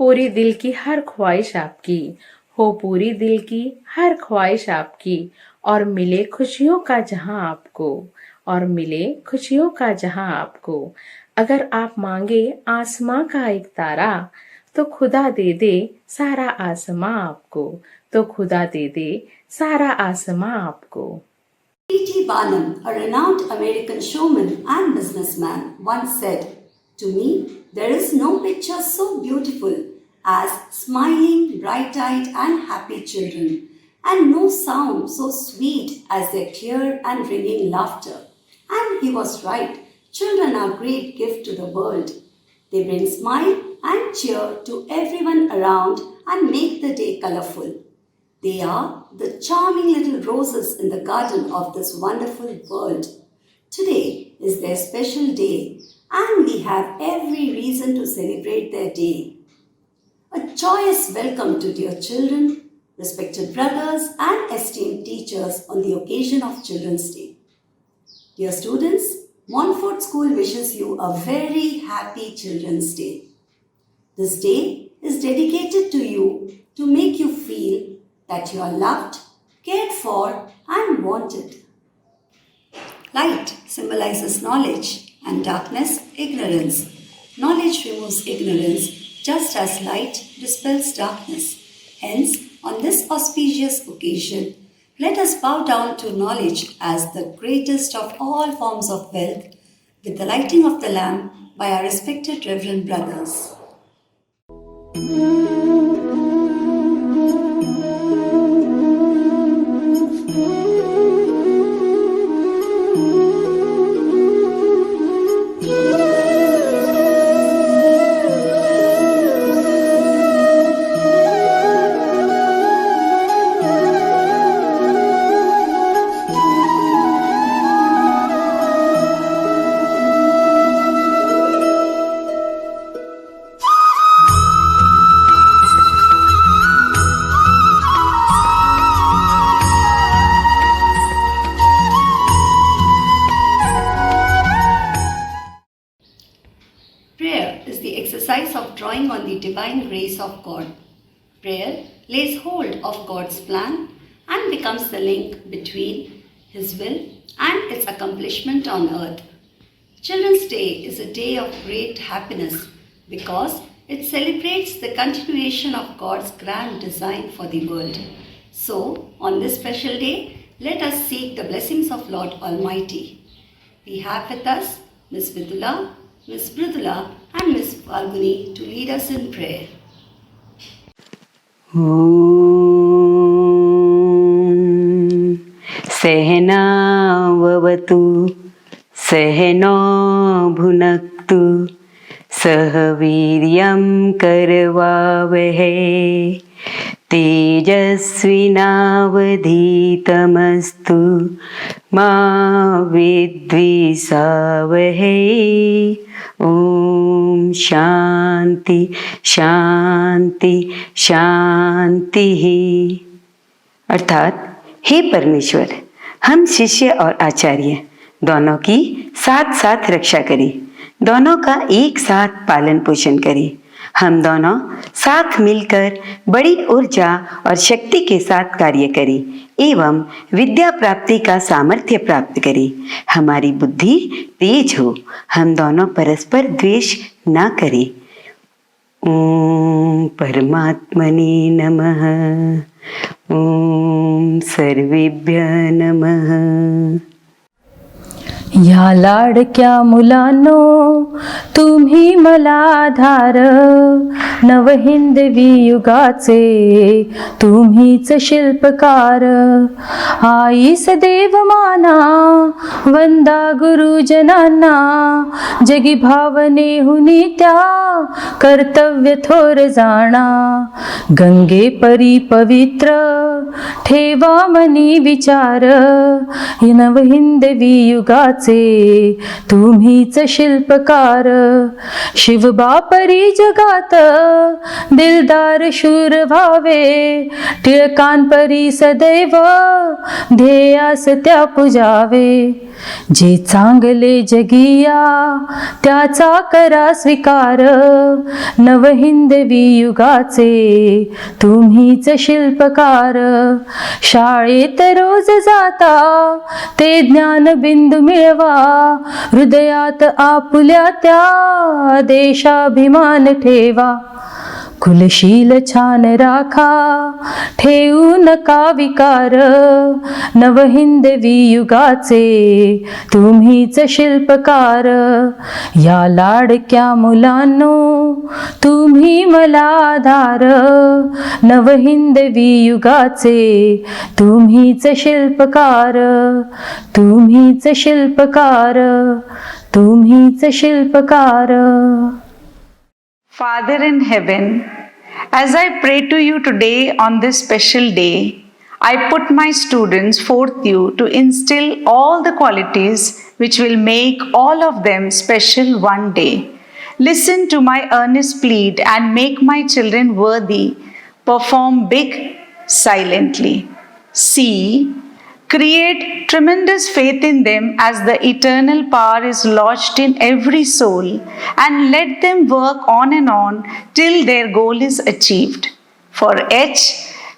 पूरी दिल की हर ख्वाहिश आपकी, हो पूरी दिल की हर ख्वाहिश आपकी, और मिले खुशियों का जहां आपको, और मिले खुशियों का जहां आपको। अगर आप मांगे आसमां का एक तारा, तो खुदा दे दे सारा आसमां आपको, तो खुदा दे दे सारा आसमां आपको। P.T. Barnum, a renowned American showman and businessman, once said, "To me, there is no picture so beautiful as smiling, bright-eyed and happy children, and no sound so sweet as their clear and ringing laughter." And he was right. Children are a great gift to the world. They bring smile and cheer to everyone around and make the day colorful. They are the charming little roses in the garden of this wonderful world. Today is their special day, and we have every reason to celebrate their day. A joyous welcome to dear children, respected brothers, and esteemed teachers on the occasion of Children's Day. Dear students, Montfort School wishes you a very happy Children's Day. This day is dedicated to you to make you feel that you are loved, cared for, and wanted. Light symbolizes knowledge and darkness, ignorance. Knowledge removes ignorance just as light dispels darkness. Hence, on this auspicious occasion, let us bow down to knowledge as the greatest of all forms of wealth with the lighting of the lamp by our respected Reverend Brothers. Prayer is the exercise of drawing on the divine grace of God. Prayer lays hold of God's plan and becomes the link between His will and its accomplishment on earth. Children's Day is a day of great happiness because it celebrates the continuation of God's grand design for the world. So, on this special day, let us seek the blessings of Lord Almighty. We have with us Miss Vidula, Miss Mridula and Miss Falguni to lead us in prayer. सहनाववतु सहनो भुनक्तु सह वीर्यं करवावहै तेजस्विनावधीतमस्तु मा विद्विषावहै। ओम शांति शांति शांति। अर्थात हे परमेश्वर, हम शिष्य और आचार्य दोनों की साथ साथ रक्षा करें, दोनों का एक साथ पालन पोषण करें। हम दोनों साथ मिलकर बड़ी ऊर्जा और शक्ति के साथ कार्य करें एवं विद्या प्राप्ति का सामर्थ्य प्राप्त करें। हमारी बुद्धि तेज हो, हम दोनों परस्पर द्वेष न करें। ओम परमात्मने नमः। ओम सर्वेभ्यः नमः। या लाडक्या मुलांनो, तुम्ही मला आधार, नवहिंदवी युगाचे तुम्हीच शिल्पकार। आई सदैव माना, वंदा गुरुजनांना, जगी भावनेहुनी त्या कर्तव्य थोर जाणा। गंगे परी पवित्र ठेवा मनी विचार, नवहिंदवी युगाचे तुम्हीच शिल्पकार। शिवबापरी जगात दिलदार शूर व्हावे, टिळकांपरी सदैव ध्येयास त्या पुजावे। जे चांगले जगिया त्याचा करा स्वीकार, नवहिंदवी युगाचे तुम्हीच शिल्पकार. शाळेत रोज जाता ते ज्ञान बिंदू मिळवा, हृदयात आपुल्या त्या देशाभिमान ठेवा. कुलशील छान राखा ठेवू नका विकार, नवहिंदवी युगाचे तुम्हीच शिल्पकार. या लाडक्या मुलांनो तुम्ही मला आधार, नवहिंदवी युगाचे तुम्हीच शिल्पकार, तुम्हीच शिल्पकार, तुम्हीच शिल्पकार. Father in heaven, as I pray to you today on this special day, I put my students forth you to instill all the qualities which will make all of them special one day. Listen to my earnest plead and make my children worthy. Perform big silently. See, create tremendous faith in them as the eternal power is lodged in every soul, and let them work on and on till their goal is achieved. For H,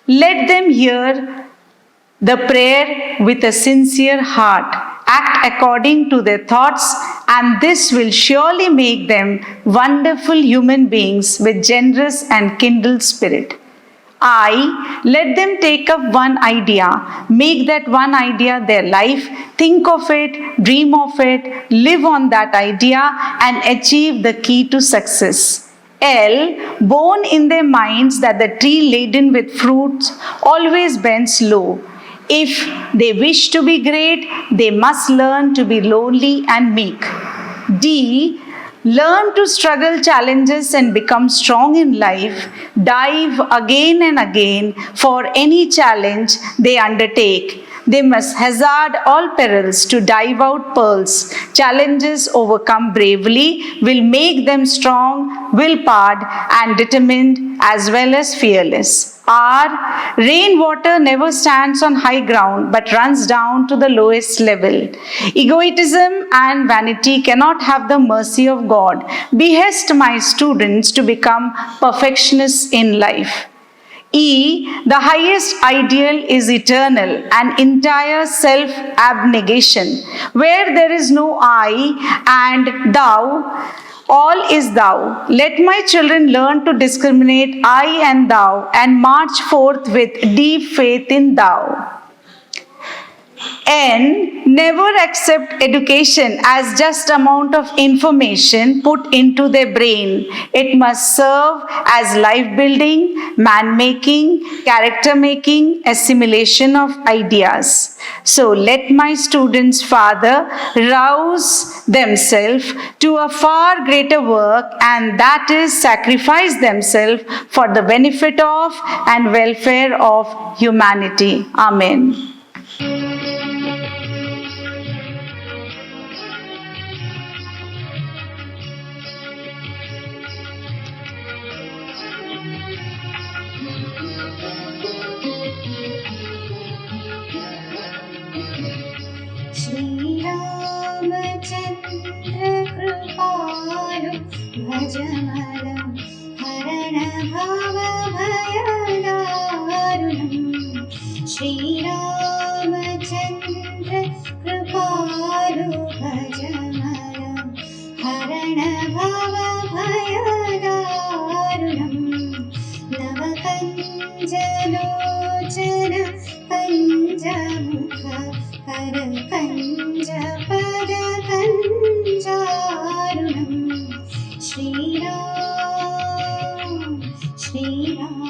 let them hear the prayer with a sincere heart, act according to their thoughts, and this will surely make them wonderful human beings with generous and kindled spirit. I, let them take up one idea, make that one idea their life, think of it, dream of it, live on that idea, and achieve the key to success. L, born in their minds that the tree laden with fruits always bends low. If they wish to be great, they must learn to be lowly and meek. D, learn to struggle challenges and become strong in life. Dive again and again for any challenge they undertake. They must hazard all perils to dive out pearls. Challenges overcome bravely will make them strong, will-powered and determined as well as fearless. R, rainwater never stands on high ground but runs down to the lowest level. Egoism and vanity cannot have the mercy of God. Behest my students to become perfectionists in life. E, the highest ideal is eternal and entire self-abnegation, where there is no I and thou, all is thou. Let my children learn to discriminate I and thou and march forth with deep faith in thou. N, never accept education as just amount of information put into their brain. It must serve as life building, man making, character making, assimilation of ideas. So let my students, Father, rouse themselves to a far greater work, and that is sacrifice themselves for the benefit of and welfare of humanity. Amen. भजमलं हरणभवभयदारुणं Shri Ramchandra कृपालु भजमलं हरणभवभयदारुणं नवकञ्जलोचन कञ्जमुख करकञ्जपदकञ्जारुणं श्रीराम श्रीराम.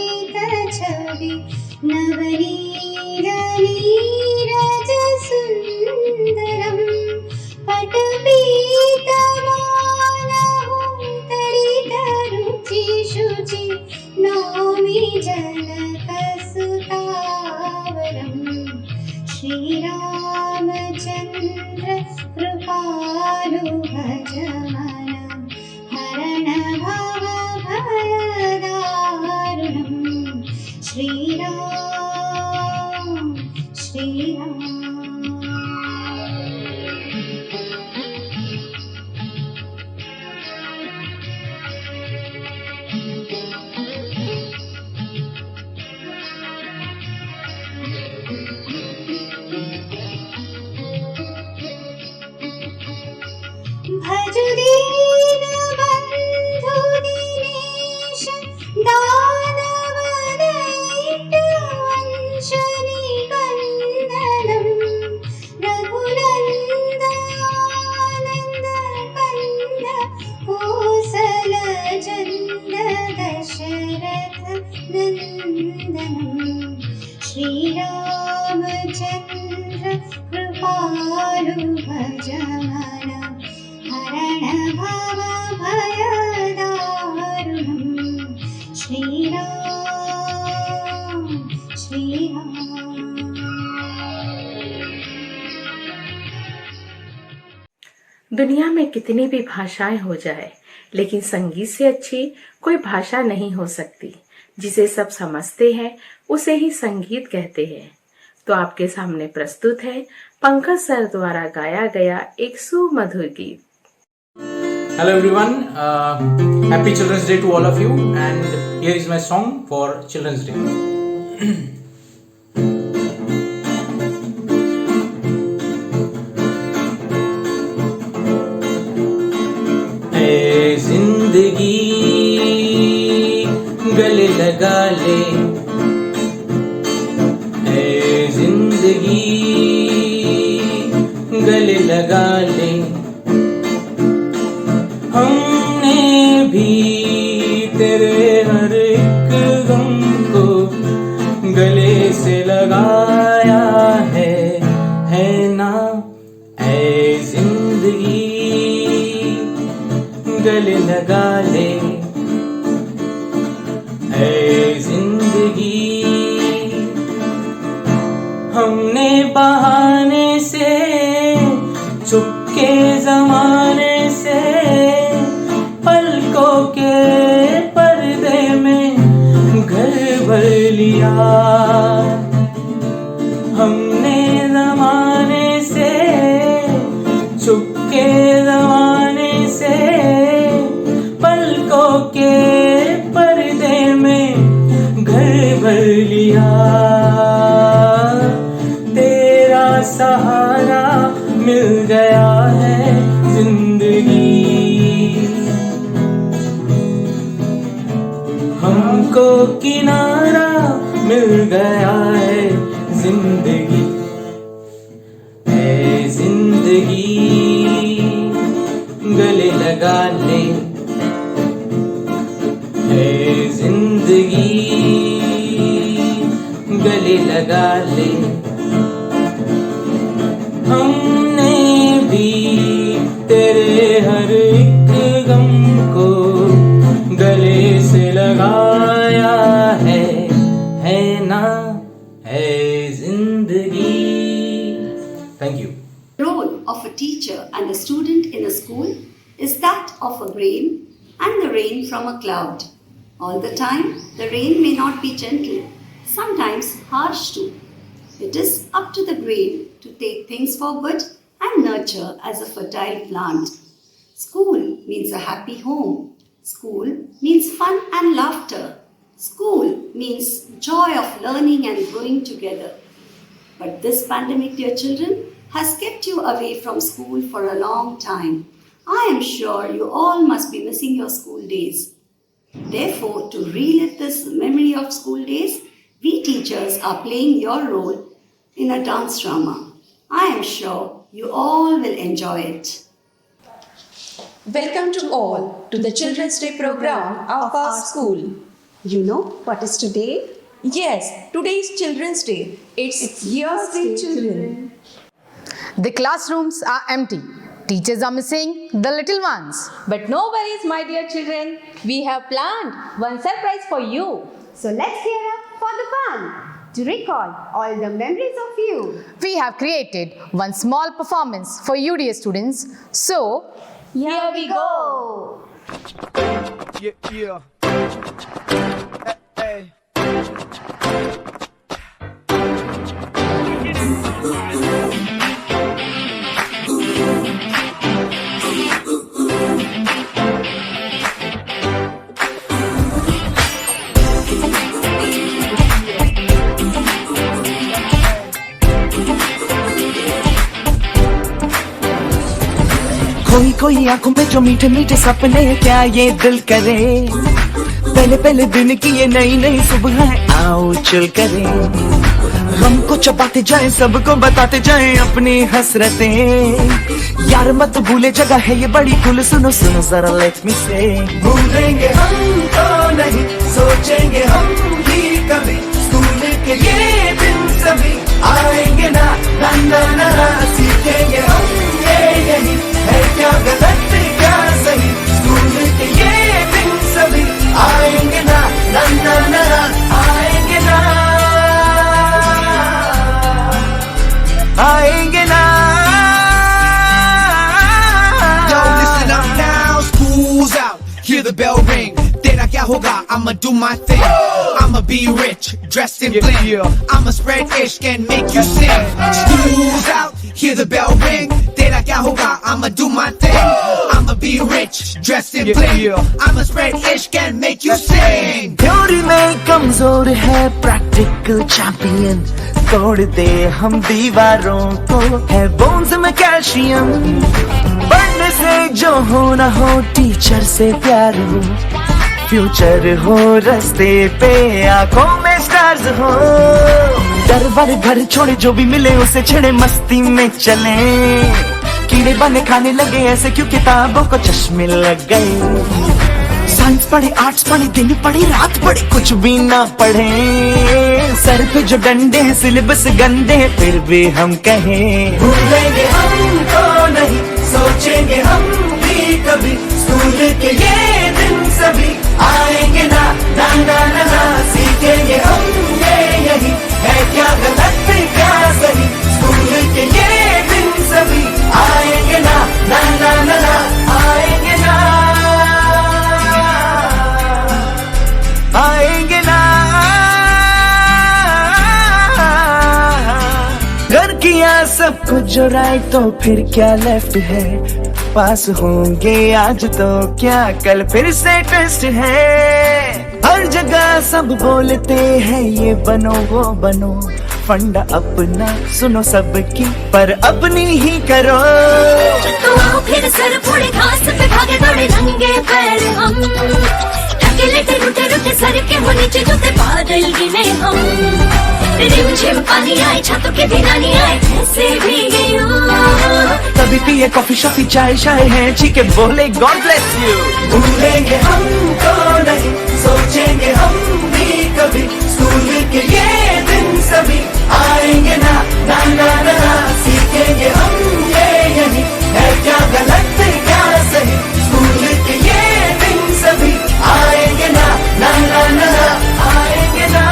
कंदर्पगणितामितछवि नवनीरनीरजसुन्दरं पटपीतमानहुं तरितरुचिशुचि जनकसुतावरम् श्रीरामचन्द्र कृपालु भजमनं हरणभवभयदारुणम् श्रीराम श्रीराम। भज दीनबन्धु दिनेश दानवदैत्यवंशनिकन्दनं रघुनन्दनानन्दकन्द कोसलचन्द्र दशरथनन्दनं श्रीरामचन्द्र कृपालु भजमनं हरणभवभयदारुणम् श्रीराम श्रीराम। दुनिया में कितनी भी भाषाएं हो जाए, लेकिन संगीत से अच्छी कोई भाषा नहीं हो सकती। जिसे सब समझते हैं उसे ही संगीत कहते हैं। तो आपके सामने प्रस्तुत है पंकज सर द्वारा गाया गया एक सुमधुर गीत। Hello everyone, happy Children's Day to all of you, and here is my song for Children's Day. ऐ जिंदगी गले लगा ले, ऐ जिंदगी गले लगा ले, हमने भी तेरे हर एक गम को गले से लगाया है ना। ऐ जिंदगी गले लगा ले, ऐ जिंदगी हमने बहाने से चुपके जमाने से पलकों के पर्दे में घर भर लिया। हमने जमाने से चुपके जमाने से पलकों के पर्दे में घर भर लिया। तेरा सहारा मिल गया है जिंदगी, हमको किनारा मिल गया है जिंदगी। ऐ जिंदगी गले लगा ले, ऐ जिंदगी गले लगा ले, हमने भी तेरे हर एक गम को गले से लगाया है ना। है जिंदगी। Thank you. The role of a teacher and a student in a school is that of a grain and the rain from a cloud. All the time, the rain may not be gentle, sometimes harsh too. It is up to the grain to take things forward and nurture as a fertile plant. School means a happy home. School means fun and laughter. School means joy of learning and growing together. But this pandemic, dear children, has kept you away from school for a long time. I am sure you all must be missing your school days. Therefore, to relive this memory of school days, we teachers are playing your role in a dance drama. I am sure you all will enjoy it. Welcome to all to the Children's Day program of our school. You know what is today? Yes, today is Children's Day. It's Year's Day Children. The classrooms are empty. Teachers are missing the little ones. But no worries, my dear children. We have planned one surprise for you. So let's gear up for the fun to recall all the memories of you. We have created one small performance for UDA students. So, Here we go. Yeah, yeah. Hey, hey. कोई कोई आंखों पे जो मीठे मीठे सपने क्या ये दिल करे, पहले पहले दिन की ये नई नई सुबह आओ चल करे, हमको चबाते जाए सबको बताते जाए अपनी हसरतें, यार मत भूले जगह है ये बड़ी कुल, सुनो सुनो जरा लेट मी से, भूलेंगे हम तो नहीं सोचेंगे हम भी कभी, स्कूल के ये दिन सभी आएंगे ना, ना ना ना ना, सीखेंगे हम ये यही है क्या गलत क्या सही, स्कूल के ये दिन सभी आएंगे ना, ना ना ना ना, आएंगे ना, आएंगे ना। Yo, listen up now, school's out, hear the bell ring. तेरा क्या होगा? I'ma do my thing. I'ma be rich, dressed in bling. I'ma spread ishq and make you sing. School's out, hear the bell ring. तेरा क्या होगा? I'ma do my thing. I'ma be rich, dressed in bling. I'ma spread ishq and make you sing. Theory में कमजोर है, practical champion. तोड़ दे हम दीवारों को, है बोन्स में कैल्शियम. पढ़ने से जो हो ना हो, टीचर से प्यार हो, फ्यूचर हो रास्ते पे, आंखों में स्टार्स हो, डर वाले घर छोड़े जो भी मिले उसे छेड़े, मस्ती में चले, कीड़े बने खाने लगे ऐसे क्यों किताबों को चश्मे लग गए, साइंस पढ़े आर्ट्स पढ़े दिन पढ़े रात पढ़े कुछ भी ना पढ़े, सर पे जो डंडे हैं सिलेबस गंदे हैं फिर भी हम कहें, भूलेंगे हम तो नहीं सोचेंगे हम भी कभी, स्कूल के ये दिन सभी आएंगे ना, ना ना ना ना, सीखेंगे हम ये यही है क्या गलत क्या सही, स्कूल के ये दिन सभी आएंगे ना, ना ना ना ना, आएंगे ना, आएंगे ना। घर किया सब कुछ जो राइट तो फिर क्या लेफ्ट है, पास होंगे आज तो क्या कल फिर से टेस्ट है, हर जगह सब बोलते हैं ये बनो वो बनो, फंडा अपना सुनो सबकी पर अपनी ही करो, तो आओ फिर सर फोड़े घास पे भागे दौड़े नंगे पैर हम, थके लेटे रुटे रुटे सर के हो नीचे जूते बादल गिने हम, रिमझिम पानी आए छातों के भिगानी आए ऐसे भीगे कभी पिए कॉफी शॉफी चाय शाय है चीके बोले गॉड ब्लेस यू, भूलेंगे हम तो नहीं सोचेंगे हम भी कभी, स्कूल के ये दिन सभी आएंगे ना, ना ना ना ना, सीखेंगे हम ये यही है क्या गलत क्या सही, स्कूल के ये दिन सभी आएंगे ना, ना ना ना ना, आएंगे ना,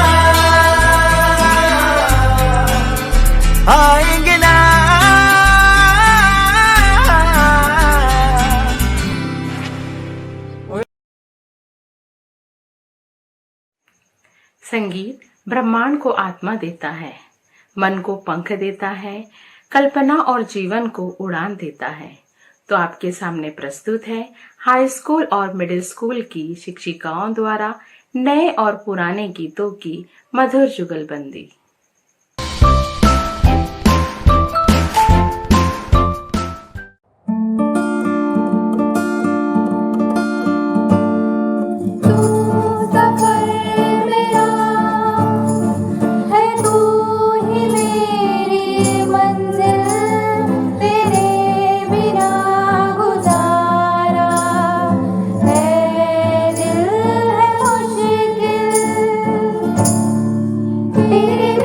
आएंगे ना। संगीत ब्रह्मांड को आत्मा देता है, मन को पंख देता है, कल्पना और जीवन को उड़ान देता है। तो आपके सामने प्रस्तुत है हाई स्कूल और मिडिल स्कूल की शिक्षिकाओं द्वारा नए और पुराने गीतों की मधुर जुगलबंदी। तेरे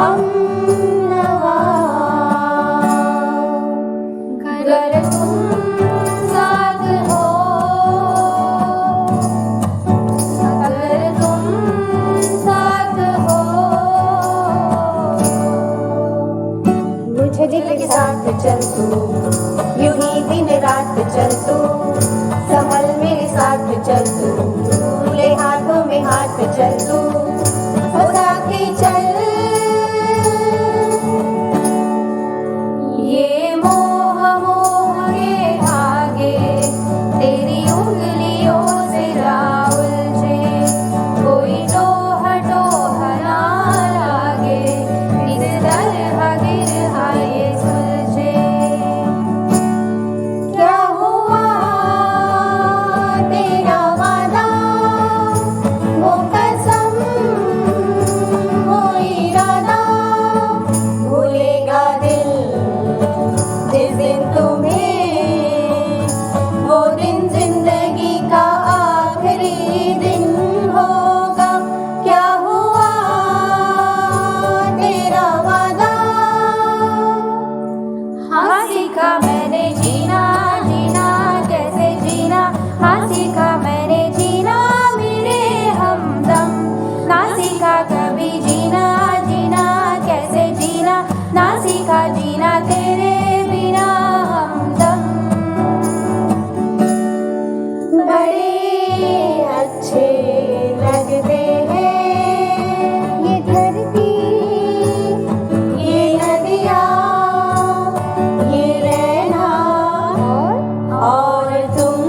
हम नवा अगर तुम साथ हो, अगर तुम साथ हो, मुझे दिल के साथ चल तू, यूं ही दिन रात चल तू, संभल मेरे साथ चल तू, खुले हाथों में हाथ चल तू, खुदा के चल। ये मोह मोह के धागे तेरी उंगलियों से ना उलझे, कोई टोह टोह ना लागे, इस तरह गिरहा ये सुलझे। क्या हुआ तेरा वादा, वो कसम, वो इरादा, भूलेगा दिल जिस दिन तुम्हें, वो दिन जिंदगी का आखिरी दिन होगा। क्या हुआ तेरा वादा, हाँ सीखा मैंने जीना, जीना कैसे जीना, हाँ सीखा मैंने जीना मेरे हमदम, ना सीखा कभी जीना, जीना कैसे जीना, ना सीखा जीना तेरे बिना हमदम। बड़े अच्छे लगते हैं ये धरती, ये नदियाँ, ये रहना और तुम,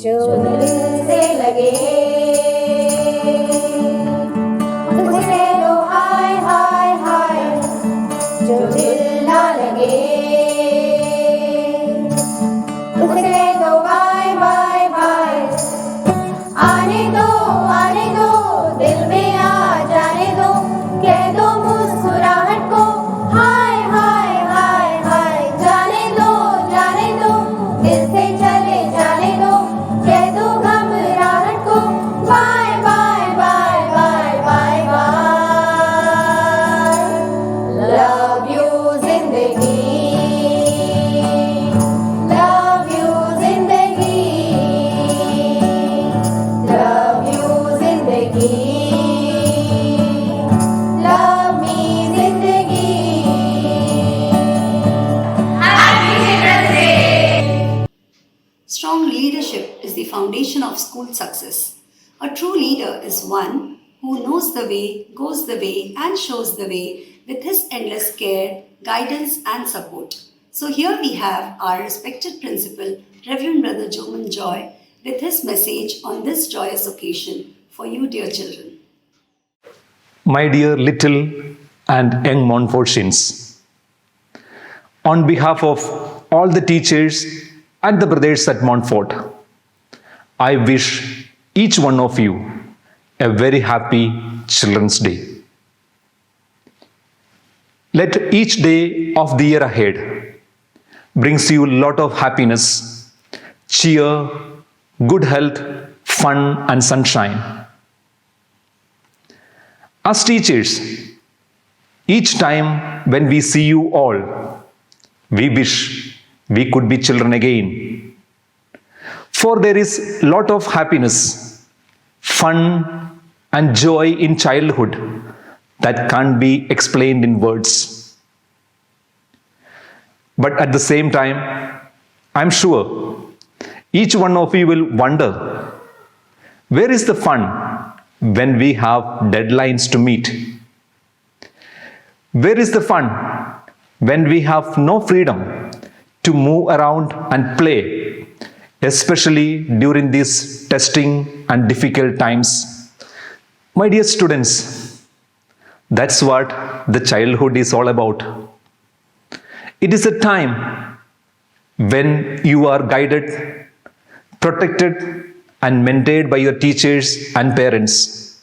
जो दिल से लगे उसे लो हाय हाय हाय, जो दिल ना लगे उसे दो बाय बाय बाय। आने दो दिल में आ जाने दो, कह दो मुस्कुराहट को हाय हाय हाय हाय। जाने दो दिल से चले जाने दो, कह दो घबराहट को bye bye bye bye bye bye. Love you जिंदगी, लव यू जिंदगी, लव यू जिंदगी, लव मी जिंदगी। Strong leadership is the foundation of school success. A true leader is one who knows the way, goes the way, and shows the way with his endless care, guidance, and support. So here we have our respected principal, Reverend Brother Joman Joy, with his message on this joyous occasion for you, dear children. My dear little and young Montfortians, on behalf of all the teachers and the brothers at Montfort, I wish each one of you a very happy Children's Day. Let each day of the year ahead brings you a lot of happiness, cheer, good health, fun and sunshine. As teachers, each time when we see you all, we wish we could be children again. For there is lot of happiness, fun and joy in childhood that can't be explained in words. But at the same time, I'm sure each one of you will wonder, where is the fun when we have deadlines to meet? Where is the fun when we have no freedom to move around and play, especially during these testing and difficult times? My dear students, that's what the childhood is all about. It is a time when you are guided, protected, and mentored by your teachers and parents.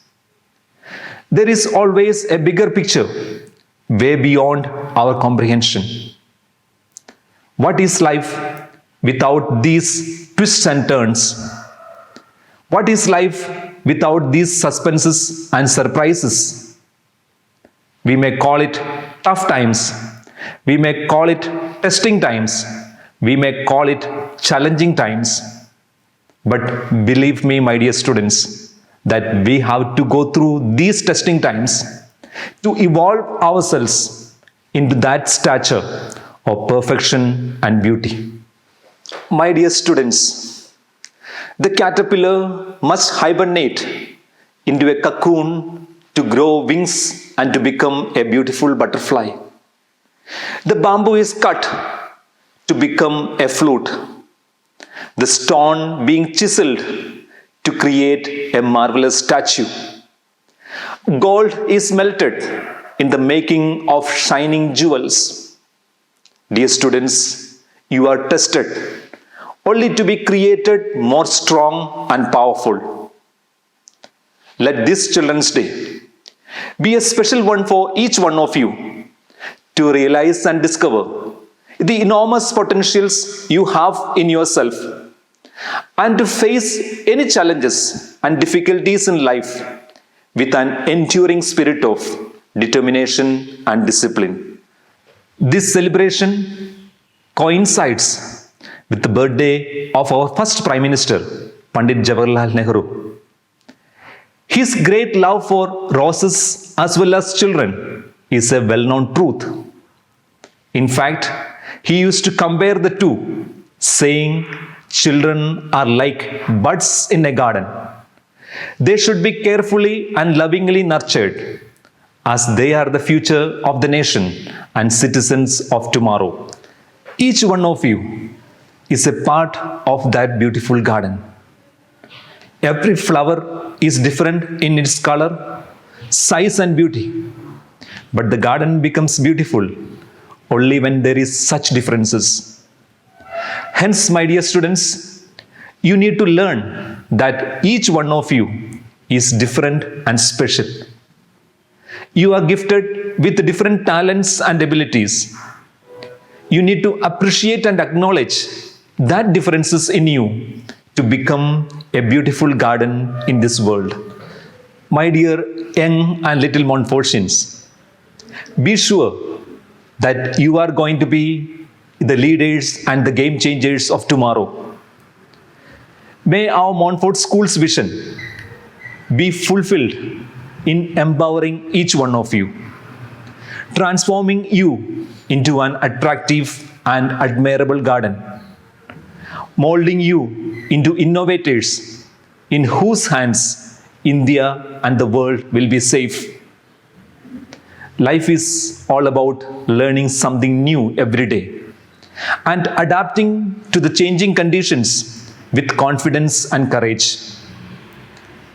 There is always a bigger picture, way beyond our comprehension. What is life without these twists and turns? What is life without these suspenses and surprises. We may call it tough times. We may call it testing times. We may call it challenging times. But believe me, my dear students, that we have to go through these testing times to evolve ourselves into that stature of perfection and beauty. My dear students, the caterpillar must hibernate into a cocoon to grow wings and to become a beautiful butterfly. The bamboo is cut to become a flute. The stone being chiseled to create a marvelous statue. Gold is melted in the making of shining jewels. Dear students, you are tested only to be created more strong and powerful. Let this Children's Day be a special one for each one of you to realize and discover the enormous potentials you have in yourself and to face any challenges and difficulties in life with an enduring spirit of determination and discipline. This celebration coincides with the birthday of our first Prime Minister, Pandit Jawaharlal Nehru. His great love for roses as well as children is a well-known truth. In fact, he used to compare the two, saying, children are like buds in a garden. They should be carefully and lovingly nurtured, as they are the future of the nation and citizens of tomorrow. Each one of you is a part of that beautiful garden. Every flower is different in its color, size and beauty. But the garden becomes beautiful only when there is such differences. Hence, my dear students, you need to learn that each one of you is different and special. You are gifted with different talents and abilities. You need to appreciate and acknowledge that differences in you to become a beautiful garden in this world. My dear young and little Montfortians, be sure that you are going to be the leaders and the game changers of tomorrow. May our Montfort School's vision be fulfilled in empowering each one of you, transforming you into an attractive and admirable garden, molding you into innovators in whose hands India and the world will be safe. Life is all about learning something new every day and adapting to the changing conditions with confidence and courage.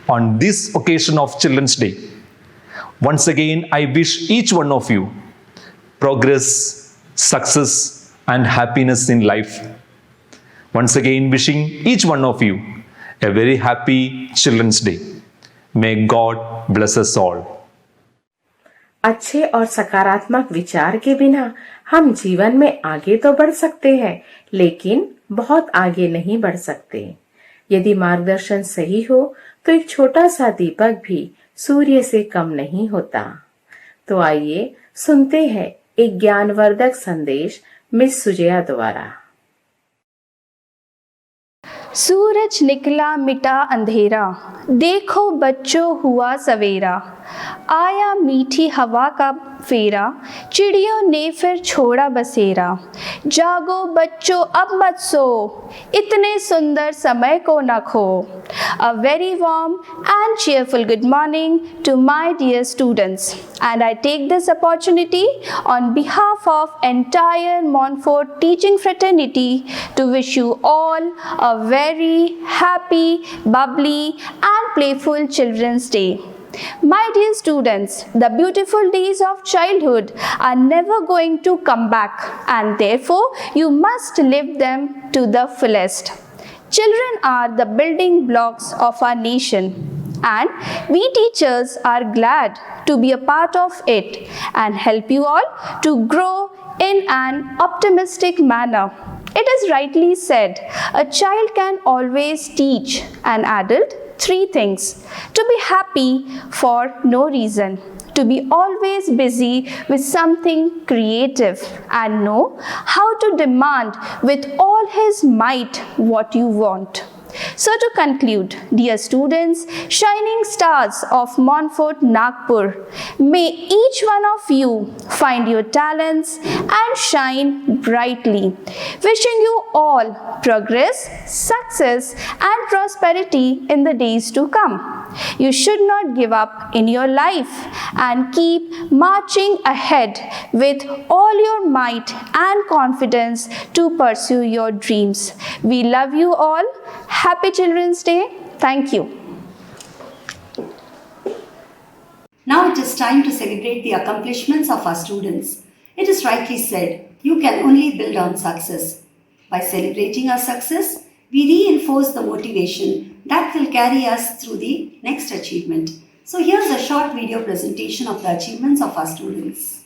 On this occasion of Children's Day, once again I wish each one of you progress, success and happiness in life. Once again wishing each one of you a very happy Children's Day. May God bless us all. अच्छे और सकारात्मक विचार के बिना हम जीवन में आगे तो बढ़ सकते हैं, लेकिन बहुत आगे नहीं बढ़ सकते। यदि मार्गदर्शन सही हो तो एक छोटा सा दीपक भी सूर्य से कम नहीं होता। तो आइए सुनते हैं एक ज्ञानवर्धक संदेश मिस सुजया द्वारा। सूरज निकला मिटा अंधेरा, देखो बच्चों हुआ सवेरा, आया मीठी हवा का फेरा, चिड़ियों ने फिर छोड़ा बसेरा। जागो बच्चों अब मत सो, इतने सुंदर समय को न खो। A very warm and cheerful good morning to my dear students, and I take this opportunity on behalf of entire Montfort teaching fraternity to wish you all a very happy, bubbly and playful Children's Day. My dear students, the beautiful days of childhood are never going to come back, and therefore you must live them to the fullest. Children are the building blocks of our nation, and we teachers are glad to be a part of it and help you all to grow in an optimistic manner. It is rightly said, a child can always teach, an adult 3 things: to be happy for no reason, to be always busy with something creative, and know how to demand with all his might what you want. So to conclude, dear students, shining stars of Montfort Nagpur, may each one of you find your talents and shine brightly. Wishing you all progress, success and prosperity in the days to come. You should not give up in your life and keep marching ahead with all your might and confidence to pursue your dreams. We love you all. Happy Children's Day. Thank you. Now it is time to celebrate the accomplishments of our students. It is rightly said, you can only build on success. By celebrating our success, we reinforce the motivation that will carry us through the next achievement. So here's a short video presentation of the achievements of our students.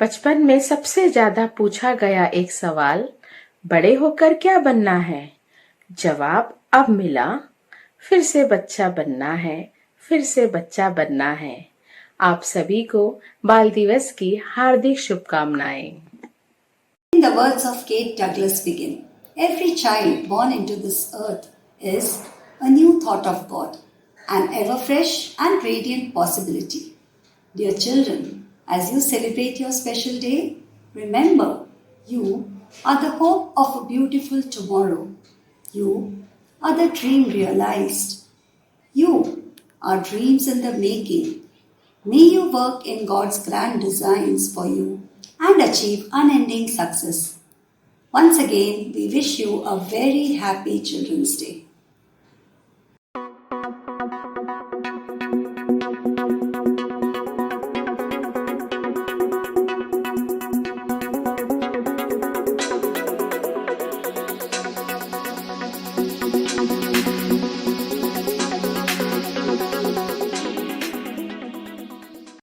बचपन में सबसे ज्यादा पूछा गया एक सवाल, बड़े होकर क्या बनना है? जवाब अब मिला, फिर से बच्चा बनना है, फिर से बच्चा बनना है। आप सभी को बाल दिवस की हार्दिक शुभकामनाएं। In the words of Kate Douglas begin, every child born into this earth is a new thought of God, an ever fresh and radiant possibility. Dear children, as you celebrate your special day, remember you are the hope of a beautiful tomorrow. You are the dream realized. You are dreams in the making. May you work in God's grand designs for you and achieve unending success. Once again, we wish you a very happy Children's Day.